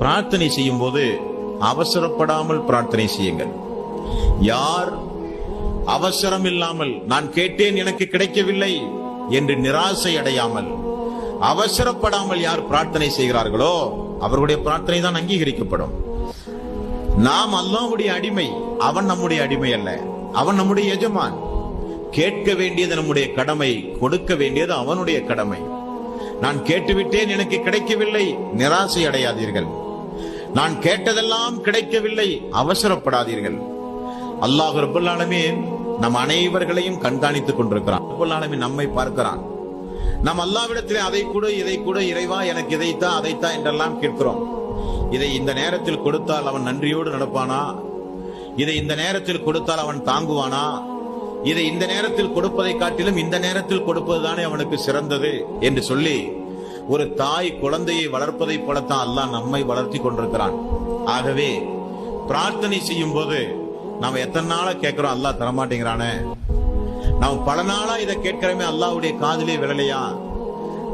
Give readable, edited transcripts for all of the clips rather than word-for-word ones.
பிரார்த்தனை செய்யும் போது அவசரப்படாமல் பிரார்த்தனை செய்யுங்கள். யார் அவசரம் இல்லாமல் நான் கேட்டேன் எனக்கு கிடைக்கவில்லை என்று நிராசை அடையாமல் அவசரப்படாமல் யார் பிரார்த்தனை செய்கிறார்களோ அவர்களுடைய பிரார்த்தனை தான் அங்கீகரிக்கப்படும். நாம் அல்லாஹ்வுடைய அடிமை, அவன் நம்முடைய அடிமை அல்ல, அவன் நம்முடைய எஜமான். கேட்க வேண்டியது நம்முடைய கடமை, கொடுக்க வேண்டியது அவனுடைய கடமை. நான் கேட்டுவிட்டேன் எனக்கு கிடைக்கவில்லை, நிராசை அடையாதீர்கள். நான் கேட்டதெல்லாம் கிடைக்கவில்லை, அவசரப்படாதீர்கள். அல்லாஹ் ரப்பல் ஆலமீன் நம் அனைவர்களையும் கண்காணித்துக் கொண்டிருக்கிறான். ரப்பல் ஆலமீன் நம்மை பார்க்கிறான். நாம் அல்லாஹ்விடத்திலே அதை கூட இதை கூட, இறைவா எனக்கு இதைத்தான் அதைத்தான் என்றெல்லாம் கேட்கிறோம். இதை இந்த நேரத்தில் கொடுத்தால் அவன் நன்றியோடு நடப்பானா? இதை இந்த நேரத்தில் கொடுத்தால் அவன் தாங்குவானா? இதை இந்த நேரத்தில் கொடுப்பதை காட்டிலும் இந்த நேரத்தில் கொடுப்பதுதானே அவனுக்கு சிறந்தது என்று சொல்லி ஒரு தாய் குழந்தையை வளர்ப்பதை போலத்தான் அல்லாஹ் நம்மை வளர்த்தி கொண்டிருக்கிறான். ஆகவே பிரார்த்தனை செய்யும் போது நாம எத்தனை நாளா கேட்கிறோம், அல்லாஹ் தரமாட்டேங்கிறானே. நாம் பல நாளா இதை கேட்கிறோமே, அல்லாஹ்வுடைய காதிலே விழலையா?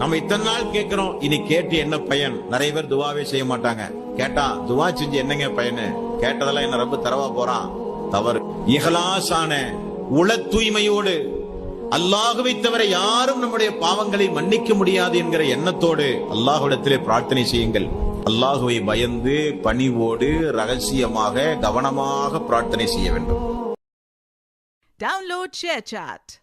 நம்ம இத்தனை நாள் கேட்கிறோம், இனி கேட்டு என்ன பயன்? நிறைய பேர் துவாவே செய்ய மாட்டாங்க. கேட்டா துவா செஞ்சு என்னங்க பயனு? கேட்டதெல்லாம் என்ன ரப்பு தரவா போறான்? தவறு. இஹ்லாஸான உள தூய்மையோடு அல்லாஹ்வை தவிர யாரும் நம்முடைய பாவங்களை மன்னிக்க முடியாது என்கிற எண்ணத்தோடு அல்லாஹ்விடத்திலே பிரார்த்தனை செய்யுங்கள். அல்லாஹ்வை பயந்து பணிவோடு ரகசியமாக கவனமாக பிரார்த்தனை செய்ய வேண்டும். Download ShareChat.